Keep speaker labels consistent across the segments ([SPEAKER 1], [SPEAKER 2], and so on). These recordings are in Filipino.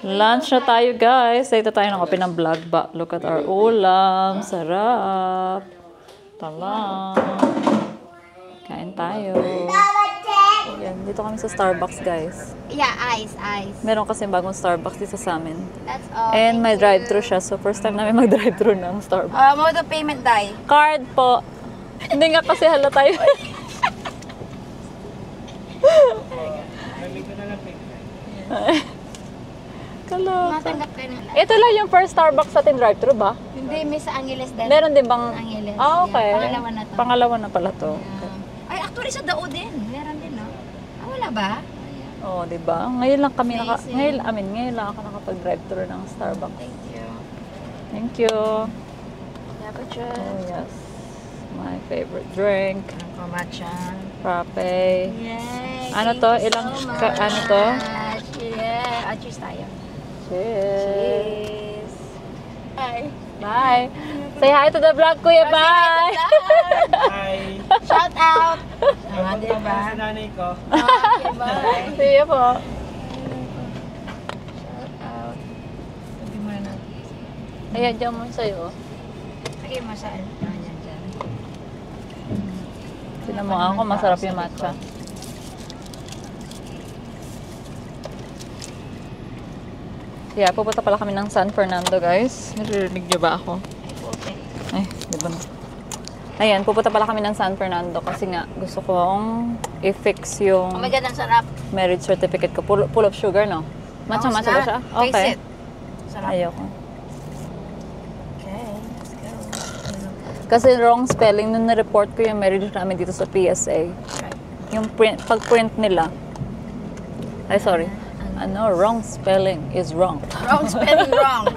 [SPEAKER 1] Lunch na tayo, guys. Dito tayo ng open ng vlog ba. Look at our ulam. Sarap. Talang. Kain tayo. Yan, dito kami sa Starbucks, guys.
[SPEAKER 2] Yeah, ice.
[SPEAKER 1] Meron kasi bagong Starbucks dito sa amin.
[SPEAKER 2] That's all.
[SPEAKER 1] And may drive-thru siya. So, first time namin mag-drive-thru ng Starbucks.
[SPEAKER 2] Mode of payment, Day?
[SPEAKER 1] Card po. Hindi nga kasi hala tayo.
[SPEAKER 2] Matanggap kayo ng
[SPEAKER 1] Ito lang yung first Starbucks sa ating drive-thru ba?
[SPEAKER 2] Hindi, may sa Angeles din.
[SPEAKER 1] Meron din bang...
[SPEAKER 2] Angeles.
[SPEAKER 1] Ah, okay.
[SPEAKER 2] Yeah, pangalawa na to.
[SPEAKER 1] Pangalawa na pala to. Okay.
[SPEAKER 2] Ay, actually sa Dao din. Meron din, no? Wala ba?
[SPEAKER 1] Oo, di ba? Ngayon lang kami ngayon lang ako nakapag-drive-thru ng Starbucks.
[SPEAKER 2] Thank you.
[SPEAKER 1] Thank you.
[SPEAKER 2] Cappuccino.
[SPEAKER 1] Oh, yes. My favorite drink.
[SPEAKER 2] Matcha.
[SPEAKER 1] Frappe.
[SPEAKER 2] Yay!
[SPEAKER 1] Ano to? Ilang ano to?
[SPEAKER 2] Yeah. Cheers tayo.
[SPEAKER 1] Cheers.
[SPEAKER 2] Bye.
[SPEAKER 1] Bye. Say hi to the vlog, Kuya. Bye.
[SPEAKER 3] Hi.
[SPEAKER 2] Shout out.
[SPEAKER 3] Diba? Sa nanay ko.
[SPEAKER 2] Okay, bye.
[SPEAKER 1] See you po.
[SPEAKER 2] Shout out. Sabi mo na.
[SPEAKER 1] Ayan, dyan mo sa'yo.
[SPEAKER 2] Lagay mo saan? Ayan, dyan.
[SPEAKER 1] Tinan mo ako, masarap yung matcha. Yeah, pupunta pala kami ng San Fernando, guys. Naririnig niyo ba ako? Ay, di ba na? Ayan, pupunta pala kami ng San Fernando kasi nga gusto kong i-fix yung
[SPEAKER 2] Oh my God, ang sarap.
[SPEAKER 1] marriage certificate ko. Full of sugar, no? Matcha ba siya?
[SPEAKER 2] Taste
[SPEAKER 1] Okay.
[SPEAKER 2] it. Sarap.
[SPEAKER 1] Ayoko.
[SPEAKER 2] Okay, let's go.
[SPEAKER 1] Kasi wrong spelling nung na-report ko yung marriage namin dito sa PSA.
[SPEAKER 2] Right.
[SPEAKER 1] Yung pag-print nila. Ay, sorry. Ano, wrong spelling is wrong.
[SPEAKER 2] Wrong spelling wrong.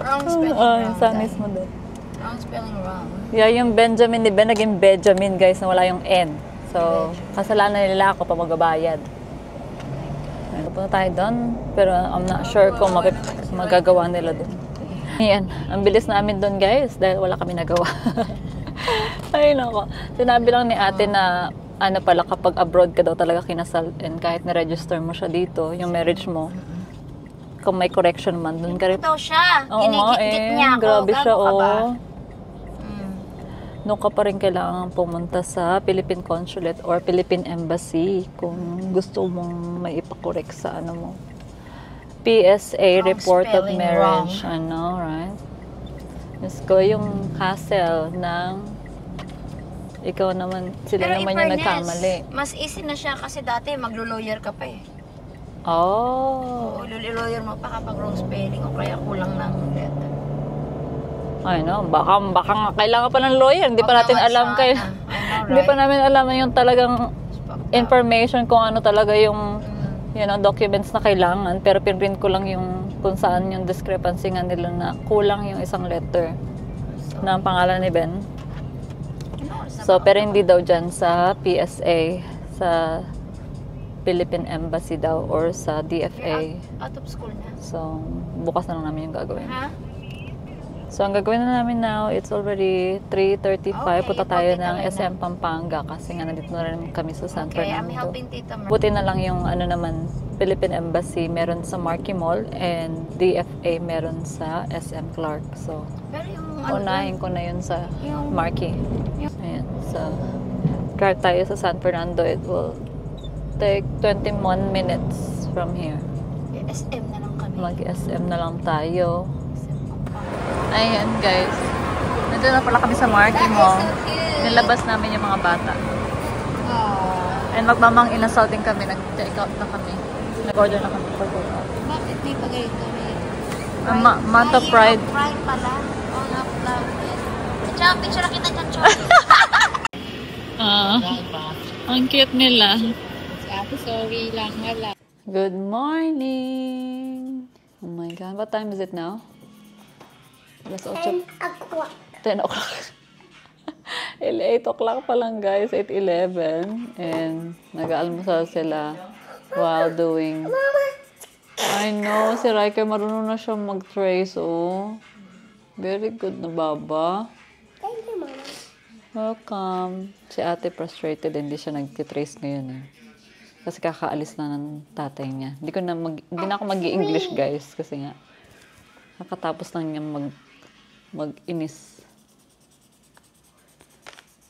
[SPEAKER 2] Wrong spelling wrong.
[SPEAKER 1] Yung sanis mo doon.
[SPEAKER 2] Wrong spelling wrong.
[SPEAKER 1] Yeah, yung Benjamin ni Ben, naging Benjamin, guys, na wala yung N. So, kasalanan nila ako pa magbabayad. Pupunta tayo doon, pero I'm not sure kung magagawa nila doon. Ayan, ang bilis namin doon, guys, dahil wala kami nagawa. Ay, nako. Sinabi lang ni ate na ano pala, kapag abroad ka daw talaga kinasal and kahit na-register mo siya dito, yung marriage mo, kung may correction man, doon ka rin.
[SPEAKER 2] Ito siya.
[SPEAKER 1] Oo nga
[SPEAKER 2] niya ako.
[SPEAKER 1] grabe siya,
[SPEAKER 2] Gago ka ba?
[SPEAKER 1] Doon ka pa rin kailangan pumunta sa Philippine Consulate or Philippine Embassy kung gusto mong may ipakorek sa ano mo. PSA,
[SPEAKER 2] Wrong
[SPEAKER 1] Report of
[SPEAKER 2] spelling,
[SPEAKER 1] Marriage.
[SPEAKER 2] wrong.
[SPEAKER 1] Ano, right? Let's go yung hassle ng ikaw naman, sila
[SPEAKER 2] Pero
[SPEAKER 1] naman
[SPEAKER 2] in
[SPEAKER 1] yung
[SPEAKER 2] fairness,
[SPEAKER 1] nagkamali.
[SPEAKER 2] mas easy na siya kasi dati maglo-lawyer ka pa eh.
[SPEAKER 1] Oh.
[SPEAKER 2] Oo, lawyer mo pa kapag wrong spelling o kaya kulang ng letter.
[SPEAKER 1] Ay no, baka nga kailangan pa ng lawyer. Hindi pa natin alam kayo.
[SPEAKER 2] Right?
[SPEAKER 1] Hindi pa namin alam yung talagang information kung ano talaga yung documents na kailangan. Pero pinrint ko lang yung kung saan yung discrepancy nga nila na kulang yung isang letter na ang pangalan ni Ben. So, pero hindi daw dyan sa PSA, sa Philippine Embassy daw or sa DFA.
[SPEAKER 2] Out of school na.
[SPEAKER 1] So, bukas na lang namin yung gagawin.
[SPEAKER 2] Ha?
[SPEAKER 1] So, ang gagawin na namin now, it's already 3:35.
[SPEAKER 2] Okay,
[SPEAKER 1] Punta tayo
[SPEAKER 2] okay
[SPEAKER 1] ng
[SPEAKER 2] talaga.
[SPEAKER 1] SM Pampanga kasi nga nandito na rin kami sa San
[SPEAKER 2] Okay, I'm
[SPEAKER 1] Fernando.
[SPEAKER 2] helping Tita Mer.
[SPEAKER 1] Buti na lang yung ano naman, Philippine Embassy meron sa Marquee Mall and DFA meron sa SM Clark. So,
[SPEAKER 2] Pero yung
[SPEAKER 1] unahin ko na yun sa
[SPEAKER 2] yung-
[SPEAKER 1] Marquee. Ayan. So, drive tayo sa San Fernando. It will take 21 minutes from here.
[SPEAKER 2] SM na lang kami.
[SPEAKER 1] Mag-SM na lang tayo.
[SPEAKER 2] SM Pampanga.
[SPEAKER 1] Ayan, guys. Nandito na pala kami sa Marquee Mall. Nilabas namin yung mga bata.
[SPEAKER 2] Aww.
[SPEAKER 1] And magmamang inasal din kami. Nag-take out na kami. Nag-order na kami for take out.
[SPEAKER 2] Bakit may paganito?
[SPEAKER 1] Month of Pride.
[SPEAKER 2] Pride pala. Oo nga pala. Tsaka picture kita dyan, Choi.
[SPEAKER 1] Ang cute nila.
[SPEAKER 2] Ate, sorry lang. Wala.
[SPEAKER 1] Good morning! Oh my God. What time is it now? 10 o'clock. 10 o'clock. 8 o'clock pa lang, guys. 8:11. And nag-aalmusal sila while doing... Ay, I know, si Riker marunong na siya mag-trace, oh. Very good na, Baba.
[SPEAKER 2] Thank you, Mama.
[SPEAKER 1] Welcome. Si ate frustrated, hindi siya nag-trace ngayon, eh. Kasi kakaalis na ng tatay niya. Hindi na ako mag-i-English, guys, kasi nga, nakatapos lang niya mag-inis.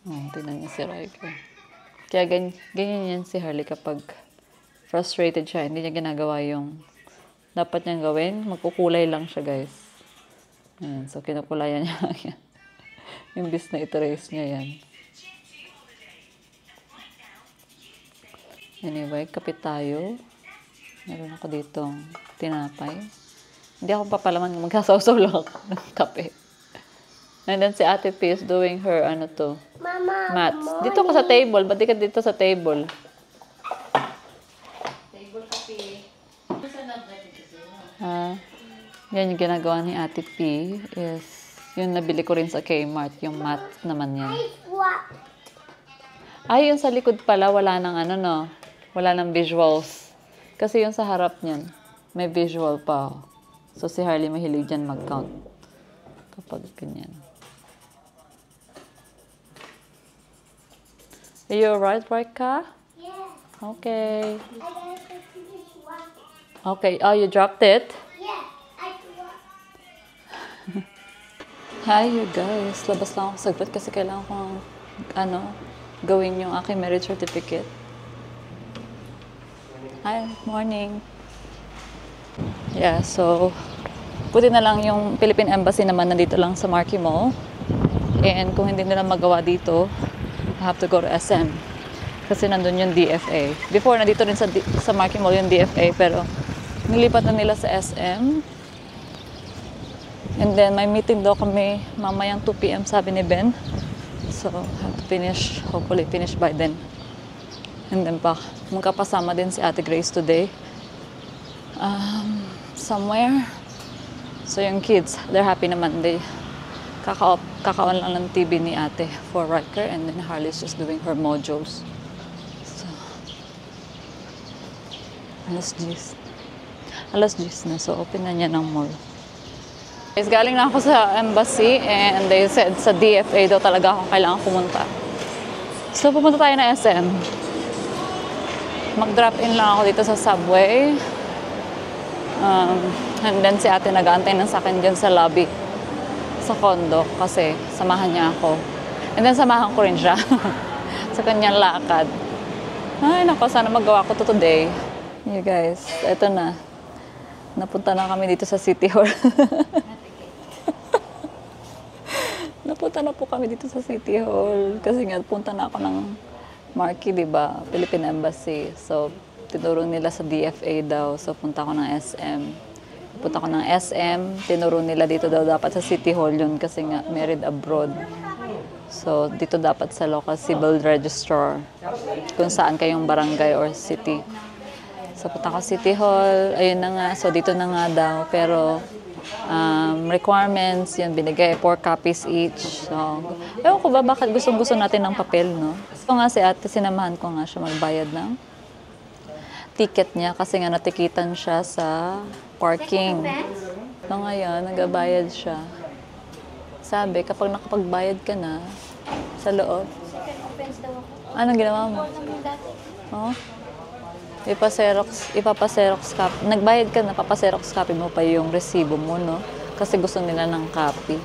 [SPEAKER 1] Oh, tingnan niya si Riker. Kaya ganyan yan si Harley kapag frustrated siya. Hindi niya ginagawa yung dapat niyang gawin. Magkukulay lang siya, guys. Ayan, so, kinukulayan niya lang yan. Imbis na i-trace niya yan. Anyway, kapit tayo. Meron ako ditong tinapay. Hindi ako papalaman, magkasawsaw lang ako ng kape. And then si Ate P is doing her,
[SPEAKER 2] Mama,
[SPEAKER 1] maths. Dito ka sa table. Ba't di ka dito sa table? Table kape. Yan yung ginagawa ni Ate P is, yung nabili ko rin sa Kmart, yung math naman yan. Ay, yung sa likod pala, wala nang wala nang visuals. Kasi yung sa harap niyan, may visual pa. So, si Harley mahilig dyan mag-count. Kapag ganyan. Are you alright, Raika?
[SPEAKER 2] Yeah.
[SPEAKER 1] Okay.
[SPEAKER 2] I gotta fix this one.
[SPEAKER 1] Okay. Oh, you dropped it?
[SPEAKER 2] Yeah, I dropped.
[SPEAKER 1] Hi, you guys. Labas lang ako saglit kasi kailangan kong, gawin yung aking marriage certificate. Hi, morning. Yeah, so, buti na lang yung Philippine Embassy naman nandito lang sa Marquee Mall. And kung hindi nila magawa dito, I have to go to SM. Kasi nandun yung DFA. Before, nandito rin sa Marquee Mall yung DFA, pero nilipat na nila sa SM. And then, may meeting daw kami mamayang 2 p.m. sabi ni Ben. So, have to finish, hopefully finish by then. And then magkapasama din si Ate Grace today. Somewhere. So, yung kids, they're happy naman. They kakaon lang ng TV ni Ate for Riker, and then Harley's just doing her modules. So, alas 10 na. So, open na niya ng mall. Guys, galing na ako sa embassy and they said sa DFA daw talaga ako kailangan pumunta. So, pumunta tayo na SM. Mag-drop in lang ako dito sa subway. And then si ate nag-aantay na sa akin dyan sa lobby sa condo kasi samahan niya ako. And then samahan ko rin siya sa kanyang lakad. Ay, nako, sana magawa ko to today. You guys, eto na. Napunta na kami dito sa City Hall. Napunta na po kami dito sa City Hall kasi nga punta na ako ng Marquee, diba? Philippine Embassy. So, tinuro nila sa DFA daw. So, punta ako ng SM. Punta ako ng SM. Tinuro nila dito daw dapat sa City Hall yun kasi nga married abroad. So, dito dapat sa local civil registrar kung saan kayong barangay or city. So, punta ako City Hall. Ayun na nga. So, dito na nga daw. Pero, requirements, yun, binigay 4 copies each. So, ewan ko ba bakit gusto natin ng papel, no? So nga si ate, sinamahan ko nga siya magbayad ng ticket niya kasi nga natikitan siya sa parking. So ngayon, nagabayad siya. Sabi, kapag nakapagbayad ka na sa loob, anong ginawa mo? Oh? Ipapaserox copy. Nagbayad ka na, papaserox copy mo pa yung resibo mo, no? Kasi gusto nila ng copy.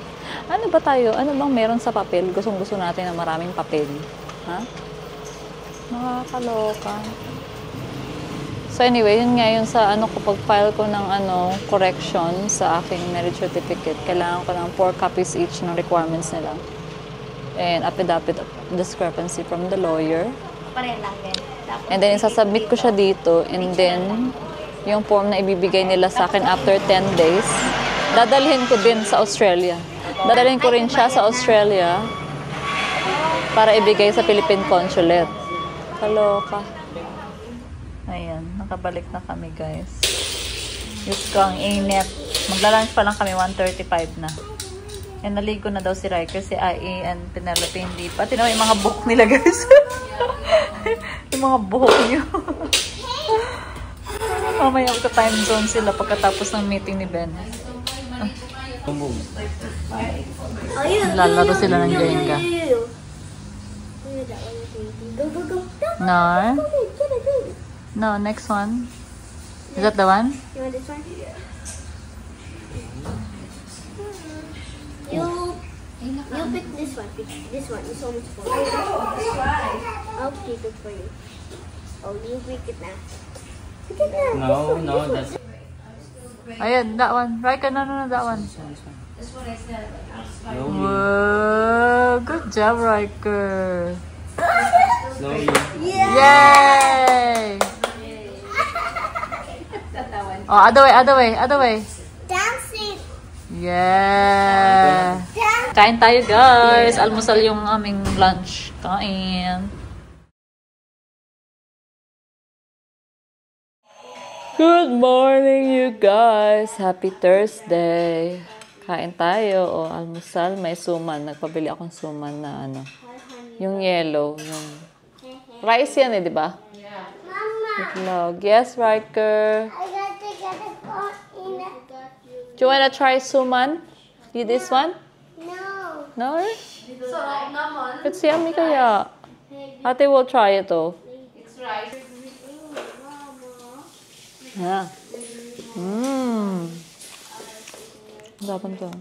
[SPEAKER 1] Ano ba tayo? Ano bang meron sa papel? Gusto natin na maraming papel. Ha? Nakakaloka. So anyway, yun nga yun sa kapag file ko ng correction sa aking marriage certificate, kailangan ko ng 4 copies each ng requirements nila. And affidavit of discrepancy from the lawyer.
[SPEAKER 2] Pareho lang din.
[SPEAKER 1] And then, isasubmit ko siya dito. And then, yung form na ibibigay nila sa akin after 10 days, dadalhin ko din sa Australia. Dadalhin ko rin siya sa Australia para ibigay sa Philippine Consulate. Kaloka. Ayan, nakabalik na kami, guys. Diyos ko, ang init. Magla-lunch pa lang kami, 1:35 na. And naligo na daw si Riker, si IE, and Penelope hindi pa. Tinawa yung mga buhok nila, guys. Yung mga buhok niyo. Mamaya magka-time zone sila pagkatapos ng meeting ni Ben. Lalaro sila ng Jenga. No. No, next one. Is that the one?
[SPEAKER 2] You want this one? You pick this one. Pick this one. This one is for you. I'll pick it for you. Oh, you pick it now. Pick it now.
[SPEAKER 3] No, that's...
[SPEAKER 1] Ayan, that one. Right, no, that one.
[SPEAKER 3] Slowly.
[SPEAKER 1] Whoa, good job, Riker.
[SPEAKER 3] Slowly.
[SPEAKER 1] Yay! Oh, other way.
[SPEAKER 2] Dancing.
[SPEAKER 1] Yeah! Kain tayo, guys. Almusal yung aming lunch. Kain. Good morning, you guys. Happy Thursday. Kain tayo. O, almusal. May suman. Nagpabili akong suman na ano. Yung yellow. Yung rice yan eh, di ba?
[SPEAKER 2] Mama,
[SPEAKER 1] Itlog. Yes, Riker.
[SPEAKER 2] I got to get it all in it.
[SPEAKER 1] Do you wanna try suman? You this one?
[SPEAKER 2] No.
[SPEAKER 1] No? It's yummy kaya. Ate will try it though. Yeah. Mmm. Dapan to.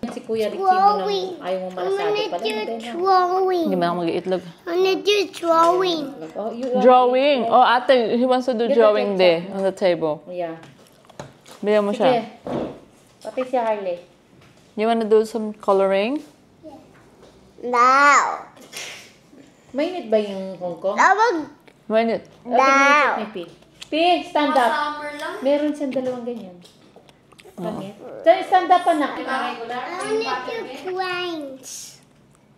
[SPEAKER 4] Si Kuya Ricky mo nang ayaw mo malasado pala.
[SPEAKER 2] Drawing.
[SPEAKER 1] Hindi man ako mag-iitlog.
[SPEAKER 2] I wanna do drawing.
[SPEAKER 4] Oh, you
[SPEAKER 1] Drawing. Oh, ate, he wants to do drawing there on the table.
[SPEAKER 4] Yeah.
[SPEAKER 1] Bigyan mo
[SPEAKER 4] Sige.
[SPEAKER 1] siya.
[SPEAKER 4] Pati si Harley.
[SPEAKER 1] You wanna do some coloring?
[SPEAKER 2] Now.
[SPEAKER 4] Mainit ba yung Hong Kong?
[SPEAKER 1] When it?
[SPEAKER 2] Now.
[SPEAKER 4] P, stand up. Meron siyang dalawang ganyan. Pangit. Stand up pa na.
[SPEAKER 2] I wanna do cranes.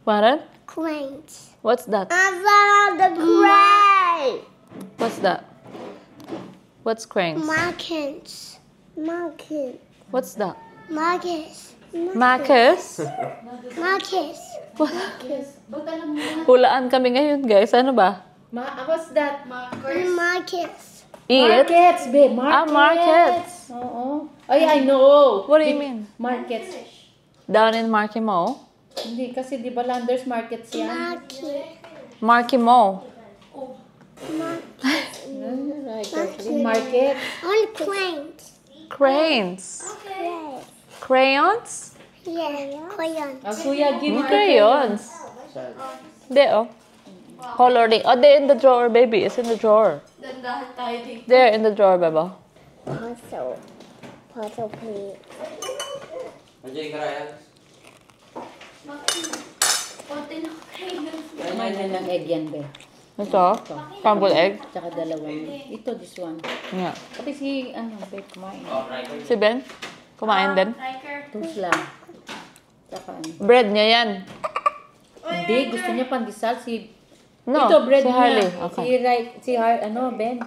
[SPEAKER 1] What?
[SPEAKER 2] Cranes.
[SPEAKER 1] What's that?
[SPEAKER 2] I found the crane.
[SPEAKER 1] What's that? What's cranes?
[SPEAKER 2] Marcus.
[SPEAKER 1] What's that?
[SPEAKER 2] Marcus.
[SPEAKER 1] Marcus?
[SPEAKER 2] Marcus.
[SPEAKER 4] Ba't alam mo na?
[SPEAKER 1] Hulaan kami ngayon, guys. Ano ba?
[SPEAKER 4] What's that?
[SPEAKER 2] Marcus.
[SPEAKER 1] Eat?
[SPEAKER 4] Markets, babe. Markets.
[SPEAKER 1] Ah, markets.
[SPEAKER 4] Oo. Ay, I know.
[SPEAKER 1] What do you mean?
[SPEAKER 4] Markets.
[SPEAKER 1] Down in Marky Mall?
[SPEAKER 4] Hindi, kasi di ba Landers Markets yan?
[SPEAKER 2] Marcus.
[SPEAKER 1] Marky Mall.
[SPEAKER 4] Market.
[SPEAKER 2] On cranes.
[SPEAKER 1] Cranes. Crayons?
[SPEAKER 2] Yeah, crayon.
[SPEAKER 4] Kuya, give me
[SPEAKER 1] Crayons. There, oh. Coloring. Oh, they're in the drawer, baby. It's in the drawer. There, in the drawer, Beba.
[SPEAKER 2] Puzzle plate.
[SPEAKER 4] Kumain na ng egg yan, be.
[SPEAKER 1] Ito? Crumbled egg?
[SPEAKER 4] Tsaka dalawang. Ito, this one.
[SPEAKER 1] Yeah.
[SPEAKER 4] Pati si, be, kumain.
[SPEAKER 1] Si Ben? Kumain din?
[SPEAKER 4] Toast lang. Tsaka ano.
[SPEAKER 1] Bread niya yan.
[SPEAKER 4] Hindi, gusto niya pandesal.
[SPEAKER 1] No,
[SPEAKER 4] Ito, bread
[SPEAKER 1] si Harley.
[SPEAKER 4] niya.
[SPEAKER 1] Okay.
[SPEAKER 4] Ben.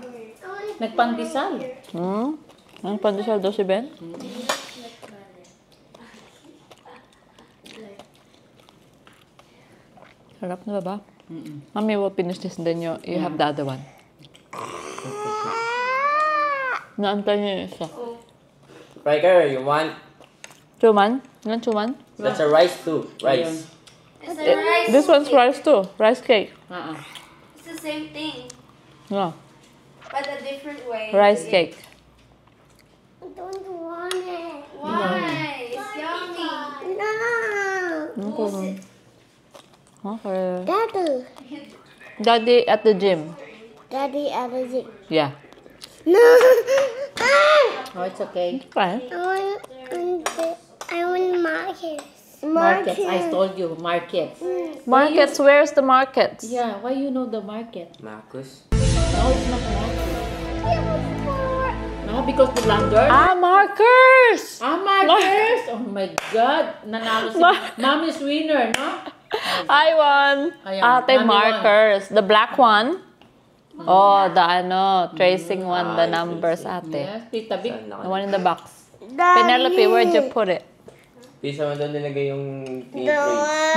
[SPEAKER 4] Nagpandesal.
[SPEAKER 1] Ang pandesal daw si Ben? Sarap na ba ba? Mommy will finish this and then you have the other one. Naantay niya yung isa.
[SPEAKER 3] Riker, you want?
[SPEAKER 1] Chuman? Ilan chuman?
[SPEAKER 3] That's a rice too. Rice.
[SPEAKER 1] This one's rice too. Rice cake.
[SPEAKER 2] It's the same thing,
[SPEAKER 1] Yeah.
[SPEAKER 2] but a different way.
[SPEAKER 1] Rice cake.
[SPEAKER 2] I don't want it. Why? It's yummy. No.
[SPEAKER 1] Okay.
[SPEAKER 2] Daddy.
[SPEAKER 1] Daddy at the gym.
[SPEAKER 2] Daddy at the gym.
[SPEAKER 1] Yeah.
[SPEAKER 2] No.
[SPEAKER 4] Oh, it's okay.
[SPEAKER 1] Fine.
[SPEAKER 2] I want Marcus.
[SPEAKER 4] Markets. I told you, markets.
[SPEAKER 1] Markets, where's the markets?
[SPEAKER 4] Yeah, why you know the market?
[SPEAKER 3] Marcus.
[SPEAKER 4] No, it's not market. No, because the Landers.
[SPEAKER 1] Ah, markers!
[SPEAKER 4] Markers! Oh my God! Nanalo si Mommy's winner, no?
[SPEAKER 1] I won.
[SPEAKER 4] Ayan,
[SPEAKER 1] Ate,
[SPEAKER 4] Mommy
[SPEAKER 1] markers. The black one? Oh, the tracing one, the numbers, ate.
[SPEAKER 4] Yes, Tita Big.
[SPEAKER 1] The one in the box. Penelope, where'd you put it?
[SPEAKER 3] Pisa mo doon nilagay yung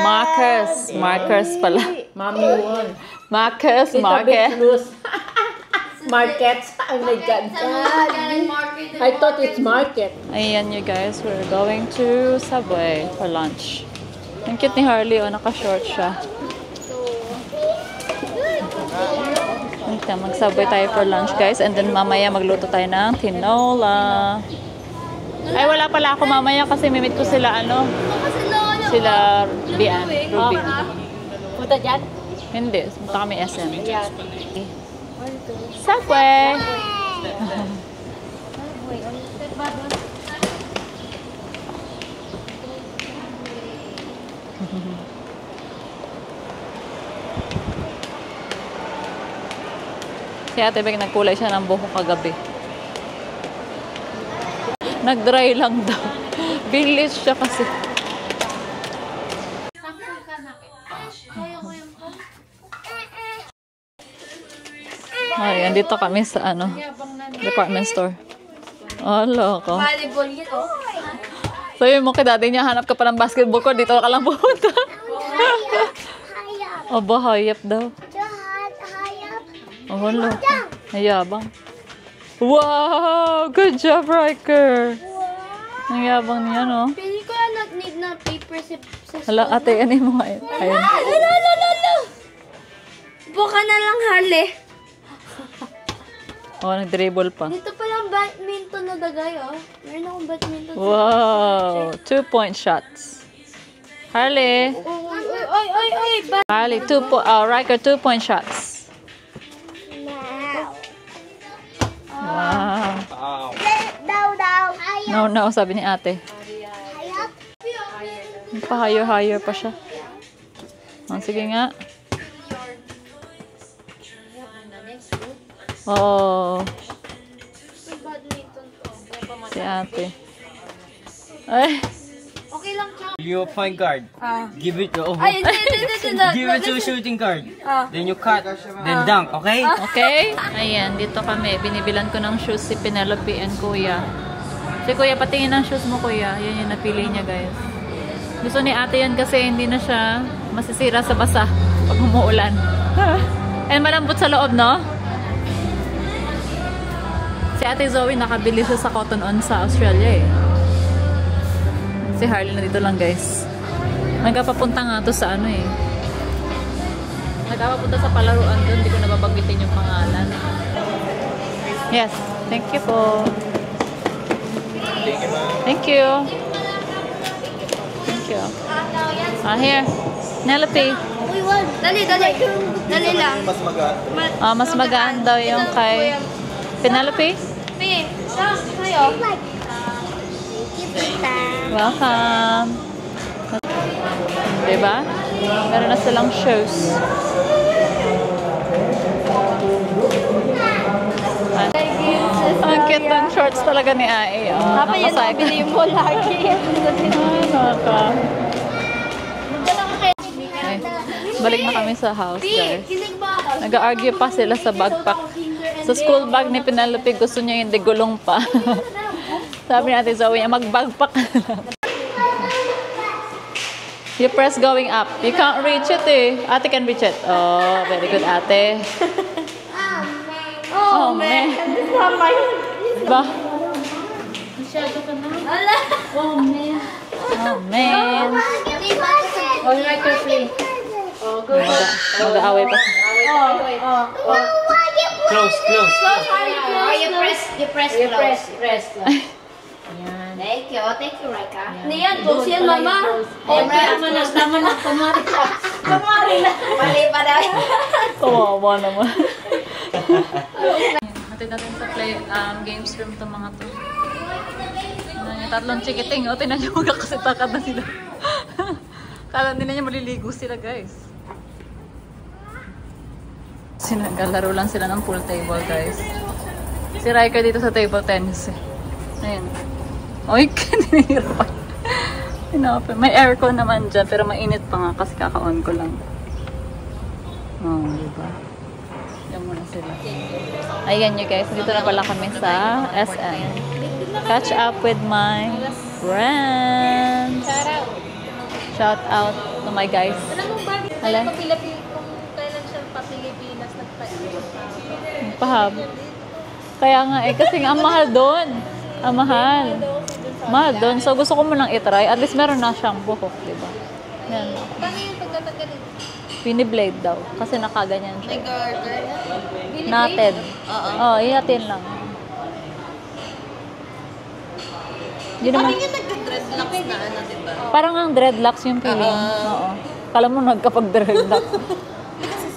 [SPEAKER 1] Markers. Markers pala.
[SPEAKER 4] Mommy won.
[SPEAKER 1] Markers,
[SPEAKER 4] Tita Big
[SPEAKER 1] market.
[SPEAKER 4] lose.
[SPEAKER 2] It's the
[SPEAKER 4] Market. Oh my God. I thought it's market.
[SPEAKER 1] Ayan you guys, we're going to Subway for lunch. Ang cute ni Harley, oh, naka-short siya. Mag-Subway tayo for lunch guys, and then mamaya magluto tayo ng tinola. Ay, wala pala ako mamaya kasi mimit ko sila, sila Bian, Ruby.
[SPEAKER 4] Punta dyan?
[SPEAKER 1] Hindi, punta kami SM.
[SPEAKER 4] Yan.
[SPEAKER 1] Subway! Si Ate Bek nagkulay siya ng buhok kagabi. Nag-dry lang daw. Bilis siya kasi. Ay, andito kami sa department store. Oh, loko.
[SPEAKER 2] Volleyball yun, oh.
[SPEAKER 1] Sabi mo kay daddy niya, hanap ka pa ng basketball court, dito ka lang pupunta. Oh, bahayap daw. Oh, loko. Ayabang. Wow! Good job, Riker! Ang yabang niya, no?
[SPEAKER 2] Pili ko not need na paper sa
[SPEAKER 1] Hala, ate, ano yung mga yun? Ayun.
[SPEAKER 2] Lalo! Buka na lang, Harley.
[SPEAKER 1] Oh, nag-dribble pa.
[SPEAKER 2] Dito palang badminton na dagay, oh. Meron akong badminton.
[SPEAKER 1] Wow! 2-point shots. Harley!
[SPEAKER 2] Oy!
[SPEAKER 1] Harley, Riker, 2-point shots. Wow! No, sabi ni ate. Pa-higher pa siya. Oh, sige nga. Oh. Si ate. Ay.
[SPEAKER 2] Okay lang siya.
[SPEAKER 3] You point guard. Give it to
[SPEAKER 2] Ay, hindi.
[SPEAKER 3] Give it to shooting guard. Then you cut. Then dunk, okay?
[SPEAKER 1] Okay? Ayan, dito kami. Binibilan ko ng shoes si Penelope and Kuya. Si Kuya, patingin ng shoes mo, Kuya. Yan yung napili niya, guys. Gusto ni ate yan kasi hindi na siya masisira sa basa pag umuulan. And malambot sa loob, no? Si Ate Zoe nakabili siya sa Cotton On sa Australia, eh. Si Harley na dito lang, guys. Nagpapapunta nga to sa Nagpapapunta sa palaruan doon. Hindi ko nababanggitin yung pangalan. Yes. Thank you po. Thank you. Thank you. Here. Nelope.
[SPEAKER 2] Uy, wag. Dali. Dali lang.
[SPEAKER 1] Mas magaan daw yung kay Penelope.
[SPEAKER 2] Pi, sa'yo.
[SPEAKER 1] Welcome. Diba? Meron na silang shoes. Ang cute ng shorts talaga ni Ai.
[SPEAKER 2] Papa, yan ang bili mo lagi.
[SPEAKER 1] Balik na kami sa house, guys.
[SPEAKER 2] Kilig ba ako?
[SPEAKER 1] Nag-argue pa sila sa backpack. Sa school bag ni Penelope, gusto niya yung digulong pa. Sabi natin, Zoe, mag-backpack na lang. You press going up. You can't reach it, eh. Ate can reach it. Oh, very good, ate. Oh, man. Ba?
[SPEAKER 4] Masyado ka na.
[SPEAKER 2] Ala!
[SPEAKER 4] Oh, man.
[SPEAKER 1] Oh, man.
[SPEAKER 4] All right, free. Oh, go.
[SPEAKER 1] Mag-aaway pa.
[SPEAKER 3] Close.
[SPEAKER 2] You press
[SPEAKER 4] Press. Yan.
[SPEAKER 2] Thank you, Rika. Niyan, close yan, mama.
[SPEAKER 4] Tama na.
[SPEAKER 2] Kumari na. Mali pa daw.
[SPEAKER 1] Kawawa naman. Natin sa games room itong mga to. Yung tatlong chikiting. O, tinan nyo, magkakasitakad na sila. Kala nila niya maliligo sila, guys. Naglalaro lang sila ng pool table, guys. Si Riker dito sa table tennis. Ayan. Oy, kanihirapan. May aircon naman dyan, pero mainit pa nga kasi kaka-on ko lang. Oh, diba? Yan muna sila. Ayan you guys, dito na pala kami sa SM. Catch up with my friends. Shout out to my guys. Hala?
[SPEAKER 4] Kung kailan siya pa Pilipinas nagtayo.
[SPEAKER 1] Pahab. Kaya nga eh, kasi nga, ang mahal doon. Ang mahal. Mahal doon. So, gusto ko munang itry. At least meron na siyang buhok, di ba? Yan.
[SPEAKER 4] Paano yung pagtatanggalin?
[SPEAKER 1] Piniblade daw. Kasi nakaganyan siya.
[SPEAKER 4] Nag-garter?
[SPEAKER 1] Natin. Oo, ihatin lang. Hindi naman.
[SPEAKER 4] Yung nag-dreadlocks na ano, diba?
[SPEAKER 1] Parang ang dreadlocks yung feeling. Oo. Kala mo nagkapag-dreadlocks.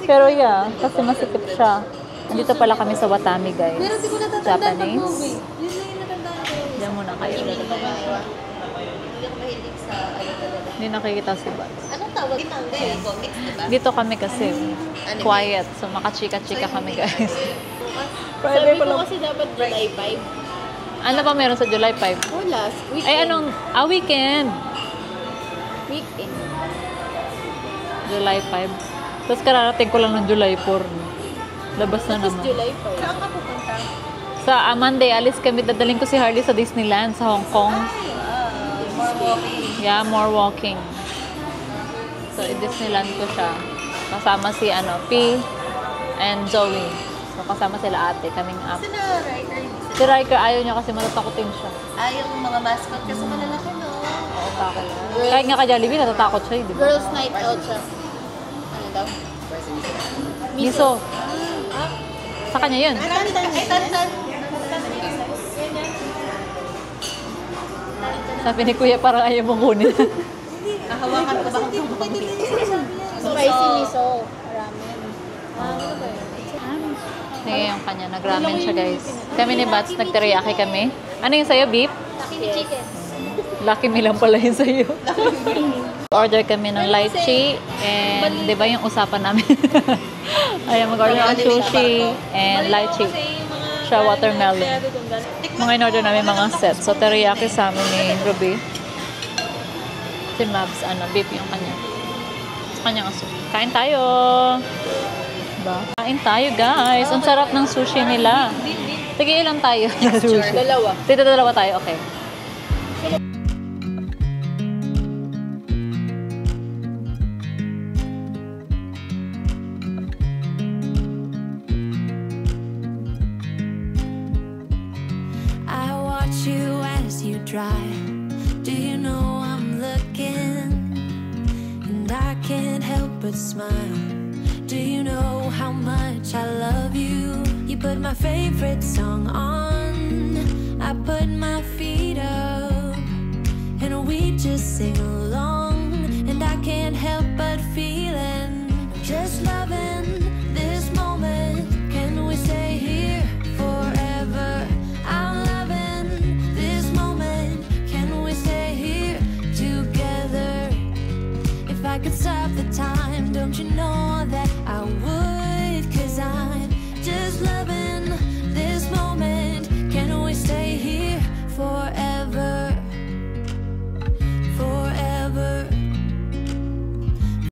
[SPEAKER 1] Pero yeah, kasi masikip siya. Dito pala kami sa Watami, guys.
[SPEAKER 4] Pero di ko natatandaan
[SPEAKER 1] Japanese.
[SPEAKER 4] pag-movie. Yun lang yung natandaan ko.
[SPEAKER 1] Diyan muna kayo.
[SPEAKER 4] Hindi ako mahilig sa ano talaga.
[SPEAKER 1] Hindi nakikita si Bats.
[SPEAKER 4] Anong tawag? Ginangay. Comics, diba?
[SPEAKER 1] Dito kami kasi quiet. So makachika-chika kami, guys.
[SPEAKER 4] Sabi ko kasi dapat July 5.
[SPEAKER 1] Ano pa meron sa July 5?
[SPEAKER 4] Wala. Weekend.
[SPEAKER 1] Ay, anong? Weekend.
[SPEAKER 4] Weekend.
[SPEAKER 1] July 5. Tapos kararating ko lang ng July 4. Labas na
[SPEAKER 4] Tapos
[SPEAKER 1] naman.
[SPEAKER 4] July 5. Saan ka pupunta?
[SPEAKER 1] Sa Monday, alis kami. Dadaling ko si Harley sa Disneyland sa Hong Kong.
[SPEAKER 4] More walking.
[SPEAKER 1] Yeah, more walking. So, i-Disneyland ko siya. Kasama si P and Zoe. So, kasama sila ate, kaming app.
[SPEAKER 4] Sila writer.
[SPEAKER 1] Si Riker, ayaw niya kasi matatakotin siya.
[SPEAKER 4] Yung mga mascot kasi malalaki, no?
[SPEAKER 1] Oo, takot. Kahit nga ka Jollibee, natatakot siya, di ba?
[SPEAKER 4] Girls night out siya. Ano daw?
[SPEAKER 1] Miso. Sa kanya yun.
[SPEAKER 4] Tantan.
[SPEAKER 1] Sabi ni Kuya, parang ayaw mong kunin.
[SPEAKER 4] Hawakan ko ba? Spicy miso. Ramen. Ano ba yun?
[SPEAKER 1] Sige, yung kanya. Nag-ramen siya, guys. Kami ni Bats, nag-teriyaki kami. Ano yung sa'yo, beef?
[SPEAKER 4] Chicken.
[SPEAKER 1] Lucky me lang pala yun sa'yo. Order kami ng lychee and di ba yung usapan namin? Ayan, mag-order ng sushi and lychee. Siya watermelon. Mga in-order namin mga set. So, teriyaki sa amin ni Ruby. Si Mabs, beef yung kanya. Sa kanya ang sushi. Kain tayo! Diba? Kain tayo, guys. Ang sarap ng sushi nila. Sige, ilan tayo? Sushi.
[SPEAKER 4] Dalawa.
[SPEAKER 1] Dito dalawa tayo, okay.
[SPEAKER 5] I watch you as you drive. Do you know I'm looking? And I can't help but smile. Do you know how much I love you? You put my favorite song on. I put my feet up. And we just sing along. And I can't help but feeling just loving this moment. Can we stay here forever? I'm loving this moment. Can we stay here together? If I could stop the time, don't you know